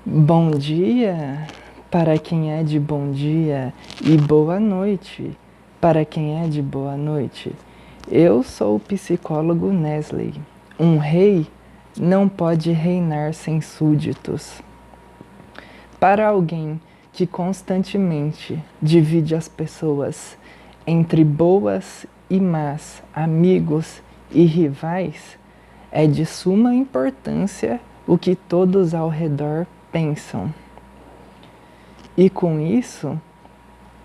Bom dia para quem é de bom dia e boa noite para quem é de boa noite. Eu sou o psicólogo Nesley. Um rei não pode reinar sem súditos. Para alguém que constantemente divide as pessoas entre boas e más, amigos e rivais, é de suma importância o que todos ao redor pensam. E com isso,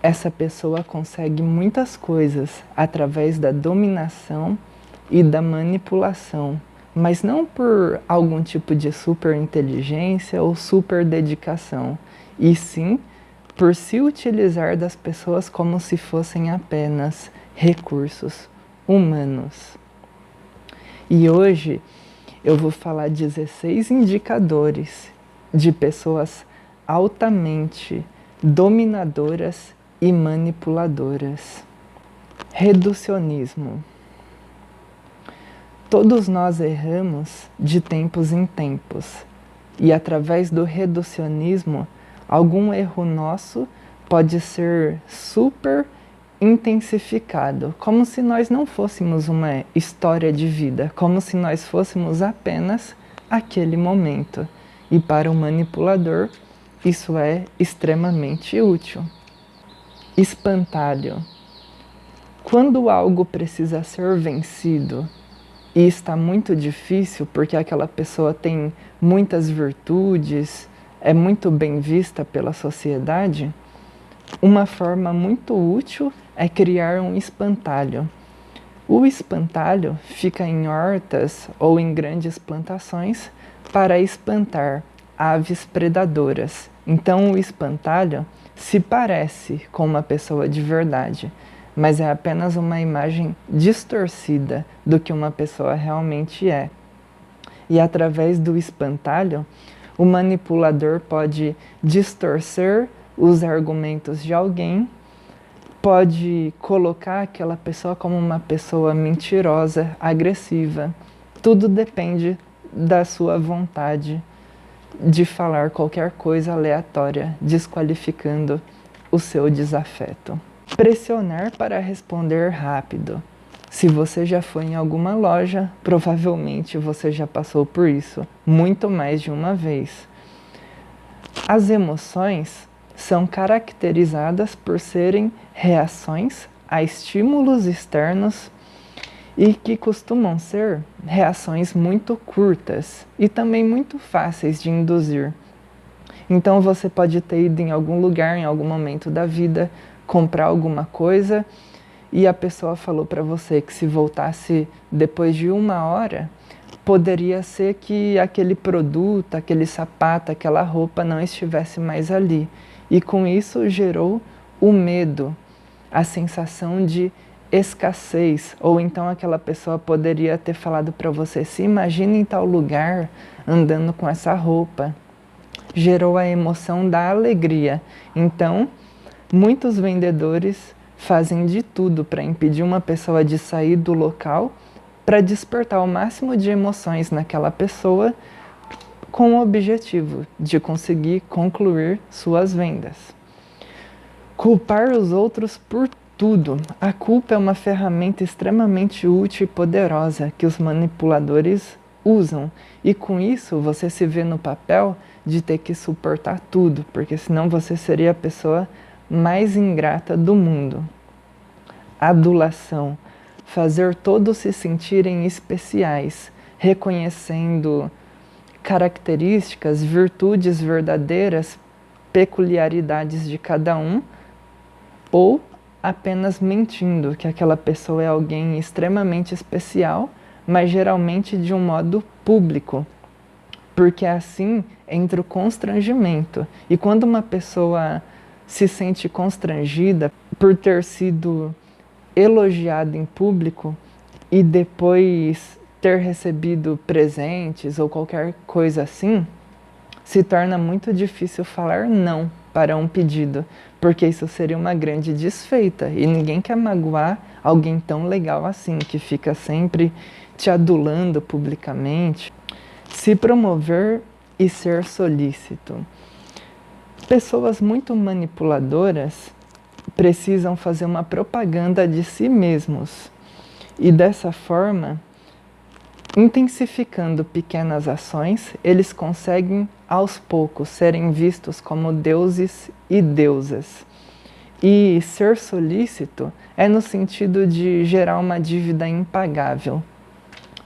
essa pessoa consegue muitas coisas através da dominação e da manipulação, mas não por algum tipo de super inteligência ou super dedicação, e sim por se utilizar das pessoas como se fossem apenas recursos humanos. E hoje eu vou falar 16 indicadores de pessoas altamente dominadoras e manipuladoras. Reducionismo. Todos nós erramos de tempos em tempos, e através do reducionismo, algum erro nosso pode ser super intensificado, como se nós não fôssemos uma história de vida, como se nós fôssemos apenas aquele momento. E para o manipulador, isso é extremamente útil. Espantalho. Quando algo precisa ser vencido e está muito difícil porque aquela pessoa tem muitas virtudes, é muito bem vista pela sociedade, uma forma muito útil é criar um espantalho. O espantalho fica em hortas ou em grandes plantações para espantar aves predadoras. Então o espantalho se parece com uma pessoa de verdade, mas é apenas uma imagem distorcida do que uma pessoa realmente é. E através do espantalho, o manipulador pode distorcer os argumentos de alguém, pode colocar aquela pessoa como uma pessoa mentirosa, agressiva. Tudo depende da sua vontade de falar qualquer coisa aleatória, desqualificando o seu desafeto. Pressionar para responder rápido. Se você já foi em alguma loja, provavelmente você já passou por isso, muito mais de uma vez. As emoções são caracterizadas por serem reações a estímulos externos e que costumam ser reações muito curtas e também muito fáceis de induzir. Então você pode ter ido em algum lugar, em algum momento da vida, comprar alguma coisa e a pessoa falou para você que se voltasse depois de 1 hora, poderia ser que aquele produto, aquele sapato, aquela roupa não estivesse mais ali. E com isso gerou o medo, a sensação de escassez. Ou então aquela pessoa poderia ter falado para você, se imagine em tal lugar andando com essa roupa. Gerou a emoção da alegria. Então, muitos vendedores fazem de tudo para impedir uma pessoa de sair do local, para despertar o máximo de emoções naquela pessoa, com o objetivo de conseguir concluir suas vendas. Culpar os outros por tudo. A culpa é uma ferramenta extremamente útil e poderosa que os manipuladores usam. E com isso você se vê no papel de ter que suportar tudo, porque senão você seria a pessoa mais ingrata do mundo. Adulação. Fazer todos se sentirem especiais, reconhecendo características, virtudes verdadeiras, peculiaridades de cada um, ou apenas mentindo que aquela pessoa é alguém extremamente especial, mas geralmente de um modo público, porque assim entra o constrangimento. E quando uma pessoa se sente constrangida por ter sido elogiada em público e depois ter recebido presentes ou qualquer coisa assim, se torna muito difícil falar não para um pedido, porque isso seria uma grande desfeita e ninguém quer magoar alguém tão legal assim, que fica sempre te adulando publicamente. Se promover e ser solícito. Pessoas muito manipuladoras precisam fazer uma propaganda de si mesmos e dessa forma, intensificando pequenas ações, eles conseguem aos poucos serem vistos como deuses e deusas. E ser solícito é no sentido de gerar uma dívida impagável.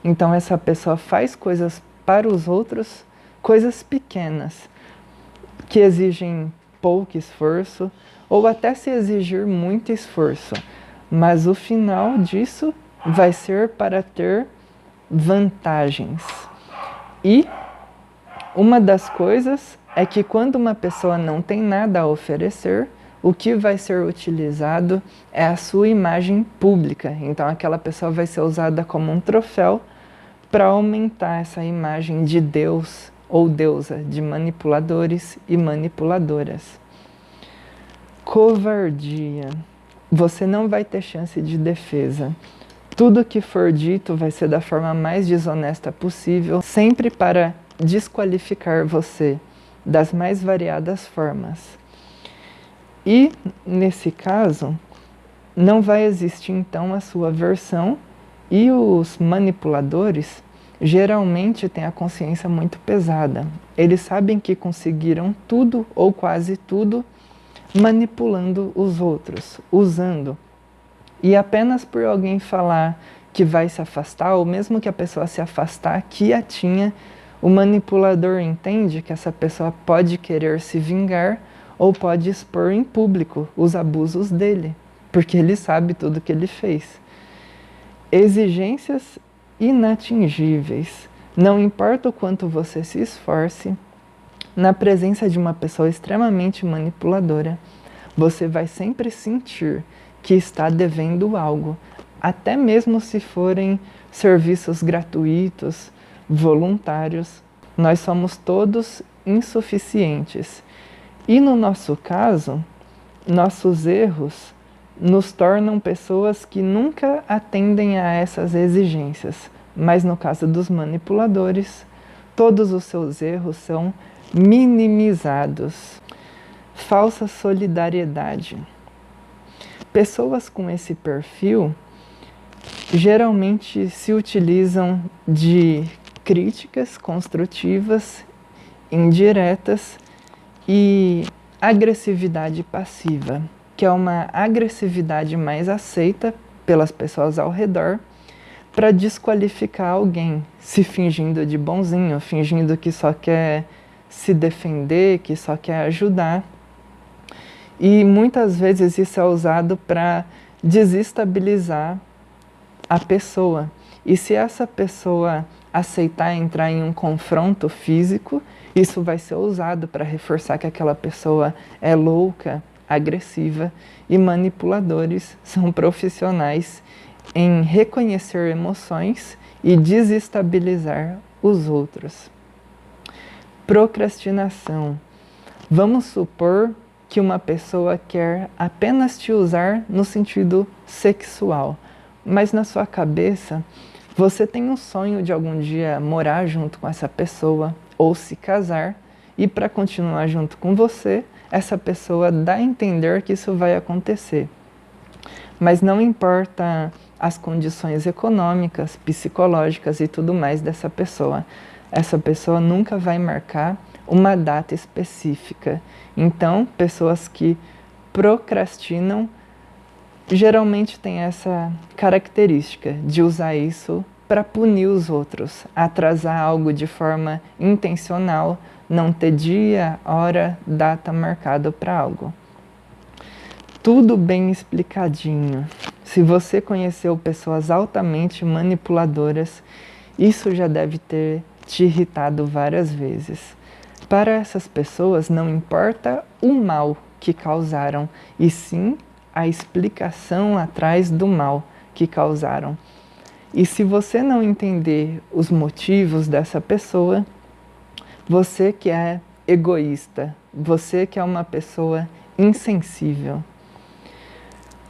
Então essa pessoa faz coisas para os outros, coisas pequenas, que exigem pouco esforço, ou até se exigir muito esforço. Mas o final disso vai ser para ter vantagens. E uma das coisas é que quando uma pessoa não tem nada a oferecer, o que vai ser utilizado é a sua imagem pública. Então aquela pessoa vai ser usada como um troféu para aumentar essa imagem de Deus ou deusa, de manipuladores e manipuladoras. Covardia. Você não vai ter chance de defesa. Tudo que for dito vai ser da forma mais desonesta possível, sempre para desqualificar você das mais variadas formas. E, nesse caso, não vai existir então a sua versão, e os manipuladores geralmente têm a consciência muito pesada. Eles sabem que conseguiram tudo ou quase tudo manipulando os outros, usando. E apenas por alguém falar que vai se afastar, ou mesmo que a pessoa se afastar, quietinha, o manipulador entende que essa pessoa pode querer se vingar ou pode expor em público os abusos dele, porque ele sabe tudo que ele fez. Exigências inatingíveis. Não importa o quanto você se esforce, na presença de uma pessoa extremamente manipuladora, você vai sempre sentir que está devendo algo, até mesmo se forem serviços gratuitos, voluntários. Nós somos todos insuficientes. E no nosso caso, nossos erros nos tornam pessoas que nunca atendem a essas exigências. Mas no caso dos manipuladores, todos os seus erros são minimizados. Falsa solidariedade. Pessoas com esse perfil geralmente se utilizam de críticas construtivas, indiretas e agressividade passiva, que é uma agressividade mais aceita pelas pessoas ao redor para desqualificar alguém, se fingindo de bonzinho, fingindo que só quer se defender, que só quer ajudar. E muitas vezes isso é usado para desestabilizar a pessoa. E se essa pessoa aceitar entrar em um confronto físico, isso vai ser usado para reforçar que aquela pessoa é louca, agressiva, e manipuladores são profissionais em reconhecer emoções e desestabilizar os outros. Procrastinação. Vamos supor que uma pessoa quer apenas te usar no sentido sexual, mas na sua cabeça você tem um sonho de algum dia morar junto com essa pessoa ou se casar, e para continuar junto com você, essa pessoa dá a entender que isso vai acontecer. Mas não importa as condições econômicas, psicológicas e tudo mais dessa pessoa. Essa pessoa nunca vai marcar uma data específica. Então, pessoas que procrastinam geralmente têm essa característica de usar isso para punir os outros, atrasar algo de forma intencional, não ter dia, hora, data marcada para algo. Tudo bem explicadinho. Se você conheceu pessoas altamente manipuladoras, isso já deve ter te irritado várias vezes. Para essas pessoas não importa o mal que causaram, e sim a explicação atrás do mal que causaram. E se você não entender os motivos dessa pessoa, você que é egoísta, você que é uma pessoa insensível.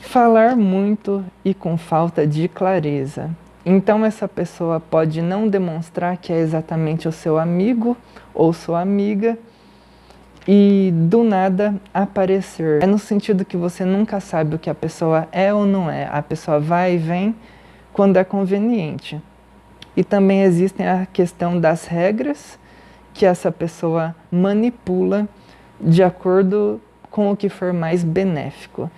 Falar muito e com falta de clareza. Então essa pessoa pode não demonstrar que é exatamente o seu amigo ou sua amiga e do nada aparecer. É no sentido que você nunca sabe o que a pessoa é ou não é. A pessoa vai e vem quando é conveniente. E também existem a questão das regras que essa pessoa manipula de acordo com o que for mais benéfico.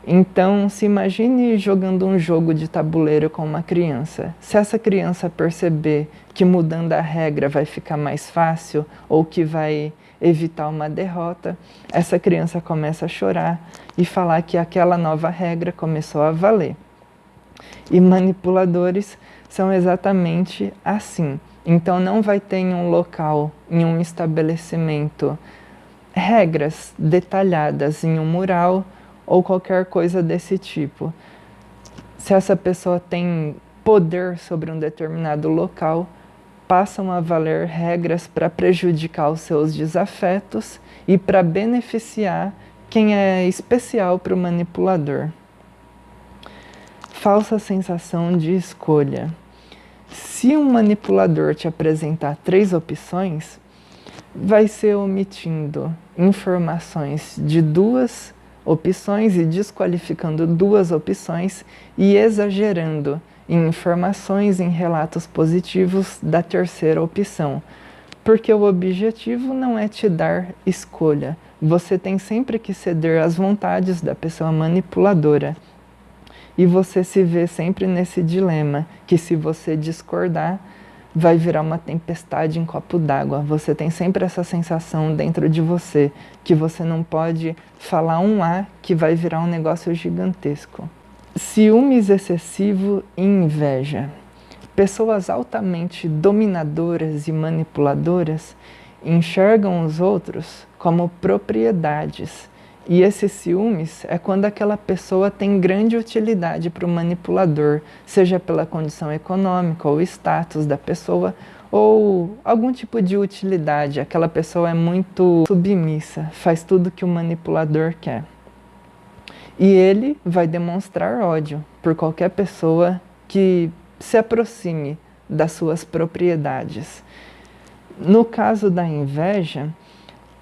Então, se imagine jogando um jogo de tabuleiro com uma criança. Se essa criança perceber que mudando a regra vai ficar mais fácil ou que vai evitar uma derrota, essa criança começa a chorar e falar que aquela nova regra começou a valer. E manipuladores são exatamente assim. Então não vai ter em um local, em um estabelecimento, regras detalhadas em um mural ou qualquer coisa desse tipo. Se essa pessoa tem poder sobre um determinado local, passam a valer regras para prejudicar os seus desafetos e para beneficiar quem é especial para o manipulador. Falsa sensação de escolha. Se um manipulador te apresentar 3 opções, vai ser omitindo informações de 2 opções e desqualificando 2 opções e exagerando em informações em relatos positivos da terceira opção. Porque o objetivo não é te dar escolha. Você tem sempre que ceder às vontades da pessoa manipuladora. E você se vê sempre nesse dilema, que se você discordar, vai virar uma tempestade em copo d'água. Você tem sempre essa sensação dentro de você, que você não pode falar um A, que vai virar um negócio gigantesco. Ciúmes excessivo e inveja. Pessoas altamente dominadoras e manipuladoras enxergam os outros como propriedades. E esses ciúmes é quando aquela pessoa tem grande utilidade para o manipulador, seja pela condição econômica ou status da pessoa, ou algum tipo de utilidade. Aquela pessoa é muito submissa, faz tudo que o manipulador quer. E ele vai demonstrar ódio por qualquer pessoa que se aproxime das suas propriedades. No caso da inveja,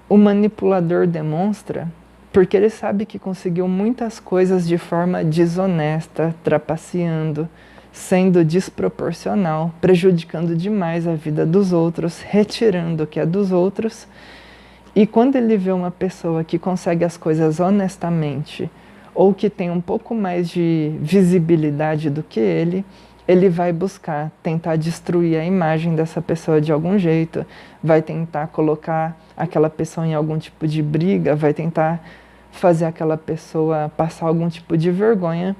o manipulador demonstra porque ele sabe que conseguiu muitas coisas de forma desonesta, trapaceando, sendo desproporcional, prejudicando demais a vida dos outros, retirando o que é dos outros. E quando ele vê uma pessoa que consegue as coisas honestamente, ou que tem um pouco mais de visibilidade do que ele vai buscar, tentar destruir a imagem dessa pessoa de algum jeito, vai tentar colocar aquela pessoa em algum tipo de briga, vai tentar fazer aquela pessoa passar algum tipo de vergonha,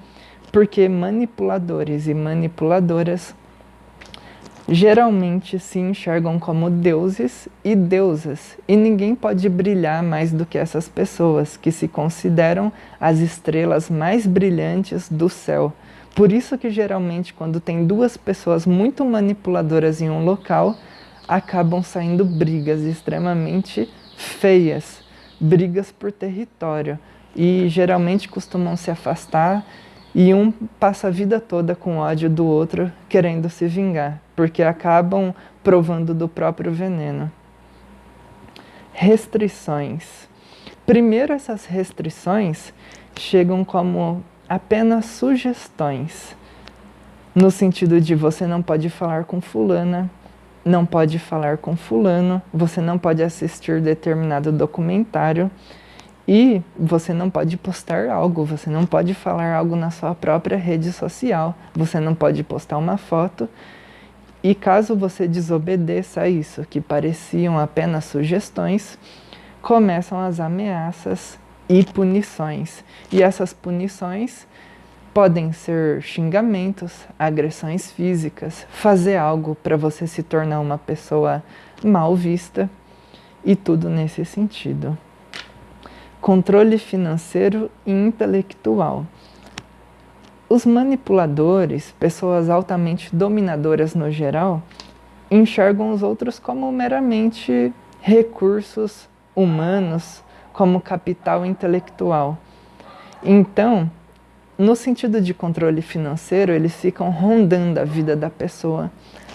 porque manipuladores e manipuladoras geralmente se enxergam como deuses e deusas, e ninguém pode brilhar mais do que essas pessoas, que se consideram as estrelas mais brilhantes do céu. Por isso que geralmente quando tem 2 pessoas muito manipuladoras em um local, acabam saindo brigas extremamente feias, brigas por território, e geralmente costumam se afastar e um passa a vida toda com ódio do outro, querendo se vingar, porque acabam provando do próprio veneno. Restrições. Primeiro, essas restrições chegam como apenas sugestões, no sentido de você não pode falar com fulana, não pode falar com fulano, você não pode assistir determinado documentário e você não pode postar algo, você não pode falar algo na sua própria rede social, você não pode postar uma foto. E caso você desobedeça a isso, que pareciam apenas sugestões, começam as ameaças e punições. E essas punições podem ser xingamentos, agressões físicas, fazer algo para você se tornar uma pessoa mal vista e tudo nesse sentido. Controle financeiro e intelectual. Os manipuladores, pessoas altamente dominadoras no geral, enxergam os outros como meramente recursos humanos, como capital intelectual. Então, no sentido de controle financeiro, eles ficam rondando a vida da pessoa,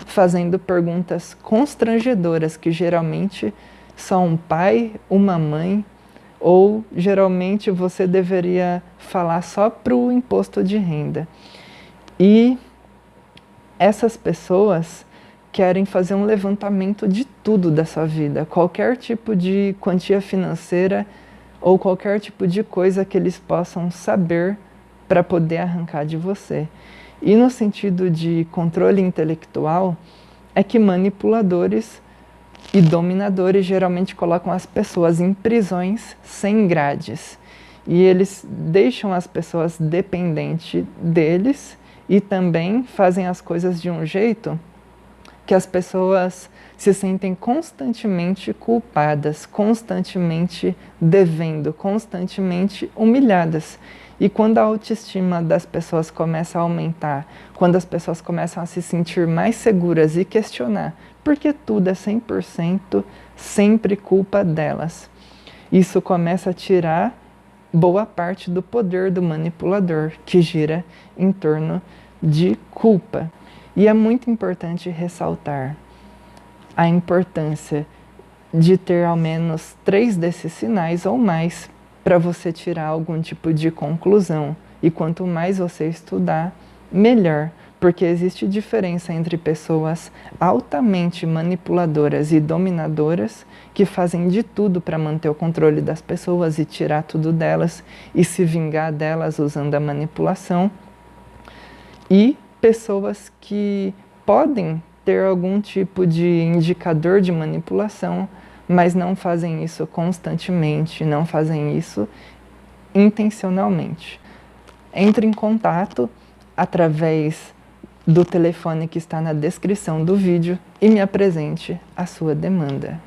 fazendo perguntas constrangedoras que geralmente só um pai, uma mãe, ou geralmente você deveria falar só para o imposto de renda. E essas pessoas querem fazer um levantamento de tudo da sua vida, qualquer tipo de quantia financeira ou qualquer tipo de coisa que eles possam saber para poder arrancar de você. E no sentido de controle intelectual, é que manipuladores e dominadores geralmente colocam as pessoas em prisões sem grades. E eles deixam as pessoas dependentes deles e também fazem as coisas de um jeito que as pessoas se sentem constantemente culpadas, constantemente devendo, constantemente humilhadas. E quando a autoestima das pessoas começa a aumentar, quando as pessoas começam a se sentir mais seguras e questionar, porque tudo é 100% sempre culpa delas. Isso começa a tirar boa parte do poder do manipulador, que gira em torno de culpa. E é muito importante ressaltar a importância de ter ao menos 3 desses sinais ou mais para você tirar algum tipo de conclusão. E quanto mais você estudar, melhor, porque existe diferença entre pessoas altamente manipuladoras e dominadoras que fazem de tudo para manter o controle das pessoas e tirar tudo delas e se vingar delas usando a manipulação, e pessoas que podem ter algum tipo de indicador de manipulação, mas não fazem isso constantemente, não fazem isso intencionalmente. Entre em contato através do telefone que está na descrição do vídeo e me apresente a sua demanda.